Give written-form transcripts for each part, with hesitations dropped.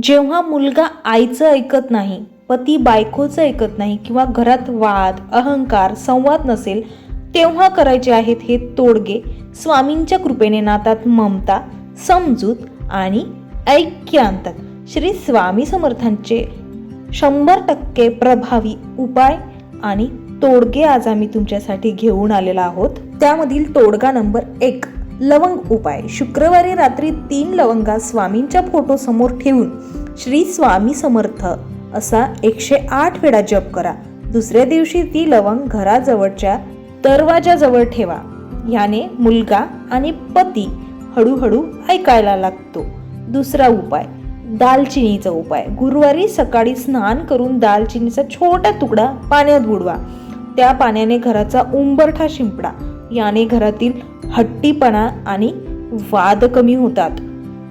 जेव्हा मुलगा आईचं ऐकत नाही, पती बायकोचं ऐकत नाही किंवा घरात वाद, अहंकार, संवाद नसेल, तेव्हा करायचे आहेत हे तोडगे. स्वामींच्या कृपेने नातात ममता, समजूत आणि ऐक्य आणतात. श्री स्वामी समर्थांचे 100% प्रभावी उपाय आणि तोडगे आज आम्ही तुमच्यासाठी घेऊन आलेलो आहोत. त्यामधील तोडगा नंबर 1, लवंग उपाय. शुक्रवारी रात्री 3 लवंगा स्वामींच्या फोटो समोर ठेवून श्री स्वामी समर्थ असा 108 वेळा जप करा. दुसऱ्या दिवशी ती लवंग घराजवळच्या दरवाजाजवळ ठेवा. याने मुलगा आणि पती हळूहळू ऐकायला लागतो. दुसरा उपाय, दालचिनीचा उपाय. गुरुवारी सकाळी स्नान करून दालचिनीचा छोटा तुकडा पाण्यात बुडवा. त्या पाण्याने घराचा उंबरठा शिंपडा. याने घरातील हट्टीपणा आणि वाद कमी होतात.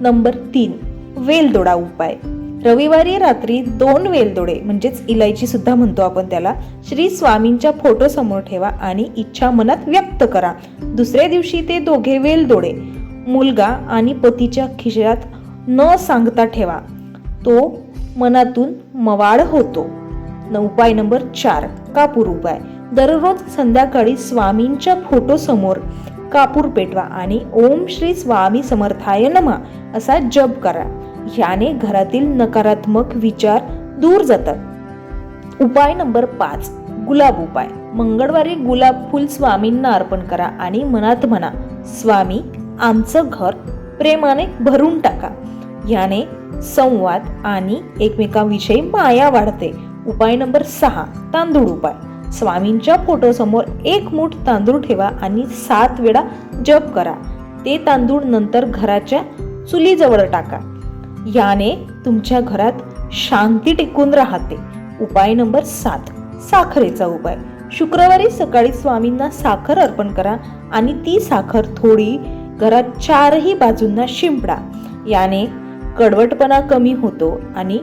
नंबर 3, वेलदोडा उपाय. रविवारी रात्री 2 वेलदोडे म्हणजेच इलायची सुद्धा म्हणतो आपण त्याला, श्री स्वामींच्या फोटो समोर ठेवा आणि इच्छा मनात व्यक्त करा. दुसऱ्या दिवशी ते दोघे वेलदोडे मुलगा आणि पतीच्या खिशात न सांगता ठेवा. तो मनातून मवाळ होतो. उपाय नंबर 4, कापूर उपाय. दररोज संध्याकाळी स्वामींच्या फोटो समोर कापूर पेटवा आणि ओम श्री स्वामी समर्थाय नमः असा जप करा. याने घरातील नकारात्मक विचार दूर जातात. उपाय नंबर 5, गुलाब उपाय. मंगळवारी गुलाब फूल स्वामींना अर्पण करा आणि मनात म्हणा, स्वामी आमचं घर प्रेमाने भरून टाका. याने संवाद आणि एकमेकांविषयी माया वाढते. उपाय नंबर 6, तांदूळ उपाय. स्वामींच्या फोटो समोर 1 मूठ तांदूळ ठेवा आणि 7 वेळा जप करा. ते तांदूळ नंतर घराच्या चुलीजवळ टाका. याने तुमच्या घरात शांती टिकून राहते. उपाय नंबर 7, साखरेचा उपाय. शुक्रवारी सकाळी स्वामींना साखर अर्पण करा आणि ती साखर थोडी घरात 4ही बाजूंना शिंपडा. याने कडवटपणा कमी होतो आणि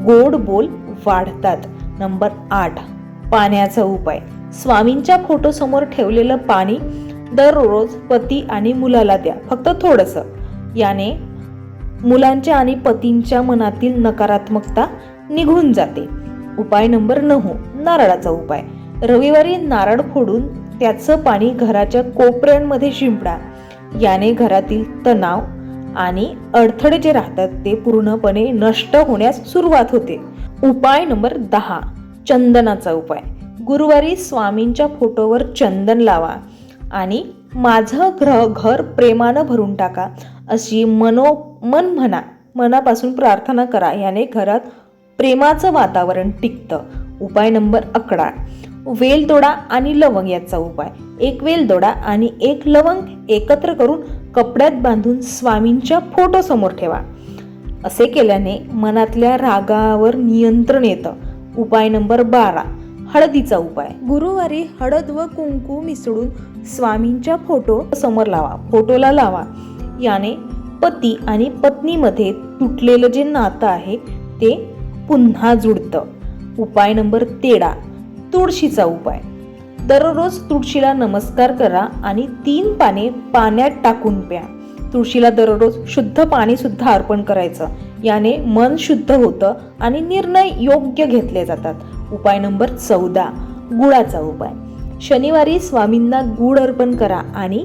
गोड बोल वाढतात. नंबर 8, पाण्याचा उपाय. स्वामींच्या फोटो समोर ठेवलेलं पाणी दररोज पती आणि मुलाला द्या, फक्त थोडंसं. याने मुलांच्या आणि पतींच्या मनातील नकारात्मकता निघून जाते. उपाय नंबर 9, नारळाचा उपाय. रविवारी नारळ फोडून त्याचं पाणी घराच्या कोपऱ्यांमध्ये शिंपडा. याने घरातील तणाव आणि अडथळे जे राहतात ते पूर्णपणे नष्ट होण्यास सुरुवात होते. उपाय नंबर 10, चंदनाचा उपाय. गुरुवारी स्वामींच्या फोटोवर चंदन लावा आणि माझं घर प्रेमानं भरून टाका अशी मन म्हणा, मनापासून प्रार्थना करा. याने घरात प्रेमाचं वातावरण टिकतं. उपाय नंबर 11, वेलदोडा आणि लवंग याचा उपाय. 1 वेलदोडा आणि 1 लवंग एकत्र करून कपड्यात बांधून स्वामींच्या फोटो समोर ठेवा. असे केल्याने मनातल्या रागावर नियंत्रण येतं. उपाय नंबर 12, हळदीचा उपाय. गुरुवारी हळद व कुंकू मिसळून स्वामींच्या फोटो समोर लावा, फोटोला लावा. याने पती आणि पत्नीमध्ये तुटलेलं जे नातं आहे ते पुन्हा जुळतं. उपाय नंबर 13, तुळशीचा उपाय. दररोज तुळशीला नमस्कार करा आणि 3 पाने पाण्यात टाकून प्या. तुळशीला दररोज शुद्ध पाणी सुद्धा अर्पण करायचं. याने मन शुद्ध होतं आणि निर्णय योग्य घेतले जातात. उपाय नंबर 14, गुळाचा उपाय. शनिवारी स्वामींना गुळ अर्पण करा आणि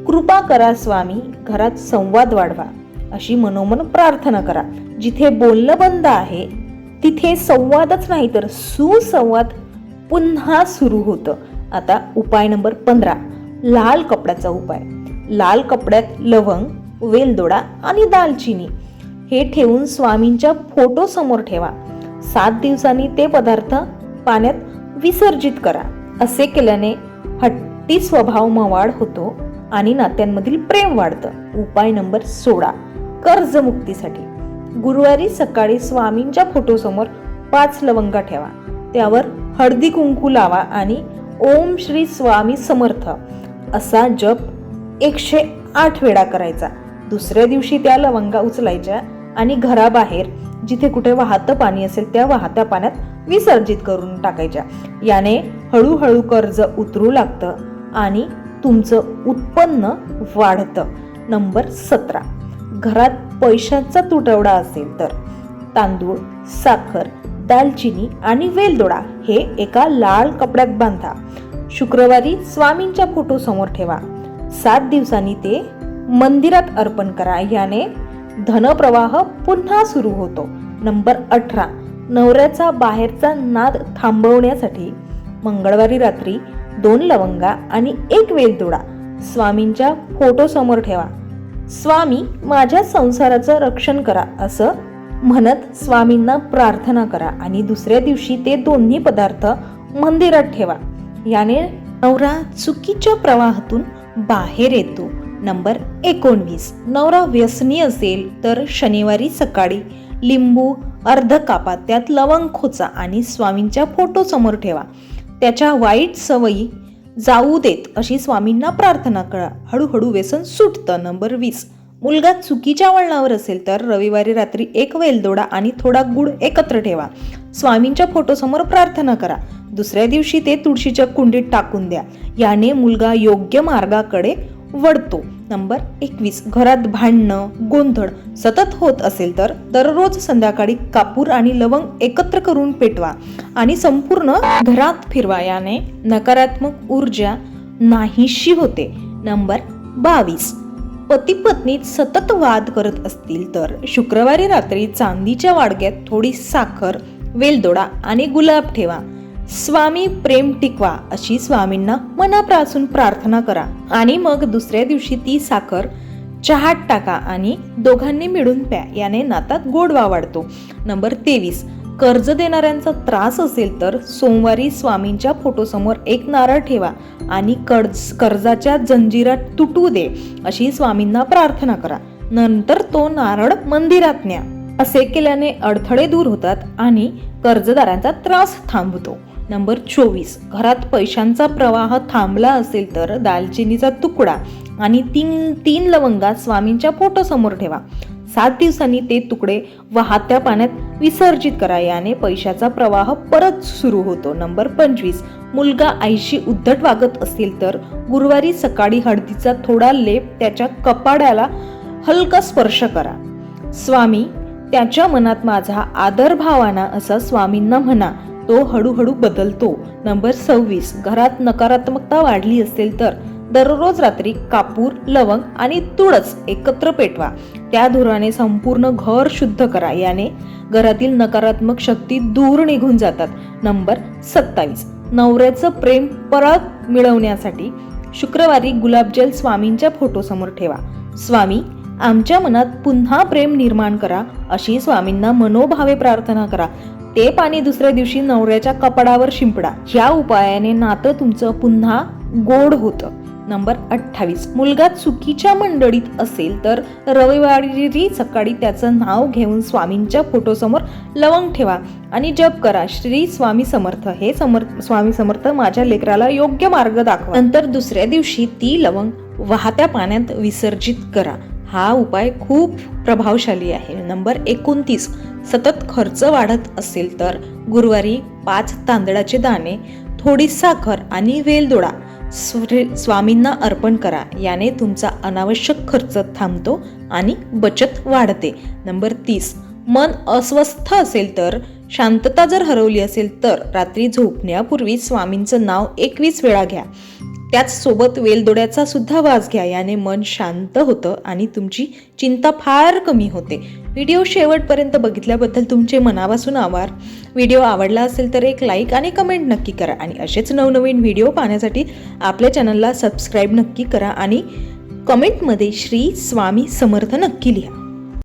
कृपा करा स्वामी, घरात संवाद वाढवा अशी मनोमन प्रार्थना करा. जिथे बोलणं बंद आहे तिथे संवादच नाही तर सुसंवाद पुन्हा सुरू होतं. आता उपाय नंबर 15, लाल कपड्याचा उपाय. लाल कपड्यात लवंग, वेलदोडा आणि दालचिनी हे ठेवून स्वामींच्या फोटो समोर ठेवा. 7 दिवसांनी ते पदार्थ पाण्यात विसर्जित करा. असे केल्याने हट्टी स्वभाव मवाळ होतो आणि नात्यांमधील प्रेम वाढतं. उपाय नंबर 16, कर्जमुक्तीसाठी. गुरुवारी सकाळी स्वामींच्या फोटो समोर 5 लवंगा ठेवा. त्यावर हळदी कुंकू लावा आणि ओम श्री स्वामी समर्थ असा जप 108 वेळा करायचा. दुसऱ्या दिवशी त्या लवंगा उचलायच्या आणि घराबाहेर जिथे कुठे वाहतं पाणी असेल त्या वाहत्या पाण्यात विसर्जित करून टाकायच्या. याने हळूहळू कर्ज उतरू लागतं आणि तुमचं उत्पन्न वाढतं. नंबर 17, घरात पैशाचा तुटवडा असेल तर तांदूळ, साखर, दालचिनी आणि वेलदोडा हे एका लाल कपड्यात बांधा. शुक्रवारी स्वामींच्या फोटो समोर ठेवा. 7 दिवसांनी ते मंदिरात अर्पण करा. याने धनप्रवाह पुन्हा सुरू होतो. नंबर 18, नवऱ्याचा बाहेरचा नाद थांबवण्यासाठी मंगळवारी रात्री 2 लवंगा आणि 1 वेलदोडा स्वामींच्या फोटो समोर ठेवा. स्वामी माझ्या संसाराचं रक्षण करा असं म्हणत स्वामींना प्रार्थना करा आणि दुसऱ्या दिवशी ते दोन्ही पदार्थ मंदिरात ठेवा. याने नवरा चुकीच्या प्रवाहातून बाहेर येतो. नंबर 19, नवरा व्यसनी असेल तर शनिवारी सकाळी लिंबू अर्ध कापा, त्यात लवंग खोचा आणि स्वामींच्या फोटो समोर ठेवा. त्याच्या वाईट सवयी जाऊ देत अशी स्वामींना प्रार्थना करा. हळूहळू व्यसन सुटतं. नंबर 20, मुलगा चुकीच्या वळणावर असेल तर रविवारी रात्री 1 वेलदोडा आणि थोडा गुळ एकत्र ठेवा. स्वामींच्या फोटो समोर प्रार्थना करा. दुसऱ्या दिवशी ते तुळशीच्या कुंडीत टाकून द्या. याने मुलगा योग्य मार्गाकडे वळतो. नंबर 21, घरात भांडणं गोंधळ सतत होत असेल तर दररोज संध्याकाळी कापूर आणि लवंग एकत्र करून पेटवा आणि संपूर्ण घरात फिरवा. याने नकारात्मक ऊर्जा नाहीशी होते. नंबर 22, पती पत्नी सतत वाद करत असतील तर शुक्रवारी रात्री चांदीच्या वाडग्यात थोडी साखर, वेलदोडा आणि गुलाब ठेवा. स्वामी प्रेम टिकवा अशी स्वामींना मनापासून प्रार्थना करा आणि मग दुसऱ्या दिवशी ती साखर चहात टाका आणि दोघांनी मिळून प्या. याने नातात गोडवा वाढतो. नंबर 23, कर्ज देणाऱ्यांचा त्रास असेल तर सोमवारी स्वामींच्या फोटोसमोर 1 नारळ ठेवा आणि कर्जाच्या जंजिरा तुटू दे अशी स्वामींना प्रार्थना करा. नंतर तो नारळ मंदिरात न्या. असे केल्याने अडथळे दूर होतात आणि कर्जदारांचा त्रास थांबतो. नंबर 24, घरात पैशांचा प्रवाह थांबला असेल तर दालचिनीचा तुकडा आणि 3 लवंगा स्वामींच्या फोटो समोर ठेवा. 7 दिवसांनी ते तुकडे वाहत्या पाण्यात विसर्जित करा. याने पैशाचा प्रवाह परत सुरू होतो. नंबर 25, मुलगा आईशी उद्धट वागत असेल तर गुरुवारी सकाळी हळदीचा थोडा लेप त्याच्या कपाडाला हलका स्पर्श करा. स्वामी त्याच्या मनात माझा आदर भावाना असा स्वामींना म्हणा. तो हळूहळू बदलतो. नंबर 26, घरात नकारात्मकता वाढली असेल तर दररोज रात्री कापूर, लवंग आणि तुळस एकत्र पेटवा. त्या धुराने संपूर्ण घर शुद्ध करा. याने घरातील नकारात्मक शक्ती दूर निघून जातात. नंबर 27, नवऱ्याचं प्रेम परत मिळवण्यासाठी शुक्रवारी गुलाबजल स्वामींच्या फोटोसमोर ठेवा. स्वामी आमच्या मनात पुन्हा प्रेम निर्माण करा अशी स्वामींना मनोभावे प्रार्थना करा. ते पाणी दुसऱ्या दिवशी नवऱ्याच्या कपाडावर शिंपडा. या उपायाने नातं तुमचं पुन्हा गोड होतं. नंबर 28, मुलगा चुकीच्या मंडळीत असेल तर रविवारी सकाळी त्याचं नाव घेऊन स्वामींच्या फोटोसमोर लवंग ठेवा आणि जप करा. श्री स्वामी समर्थ, हे स्वामी समर्थ माझ्या लेकराला योग्य मार्ग दाखवा. नंतर दुसऱ्या दिवशी ती लवंग वाहत्या पाण्यात विसर्जित करा. हा उपाय खूप प्रभावशाली आहे. नंबर 29, सतत खर्च वाढत असेल तर गुरुवारी 5 तांदळाचे दाणे, थोडी साखर आणि वेलदोडा स्वामींना अर्पण करा. याने तुमचा अनावश्यक खर्च थांबतो आणि बचत वाढते. नंबर 30, मन अस्वस्थ असेल तर शांतता जर हरवली असेल तर रात्री झोपण्यापूर्वी स्वामींचं नाव 21 वेळा घ्या. त्याच सोबत वेलदोड्याचा सुद्धा वास घ्या. याने मन शांत होतं आणि तुमची चिंता फार कमी होते. व्हिडिओ शेवटपर्यंत बघितल्याबद्दल तुमचे मनापासून आभार. व्हिडिओ आवडला असेल तर एक लाईक आणि कमेंट नक्की करा आणि असेच नवनवीन व्हिडिओ पाहण्यासाठी आपल्या चॅनलला सबस्क्राईब नक्की करा आणि कमेंटमध्ये श्री स्वामी समर्थ नक्की लिहा.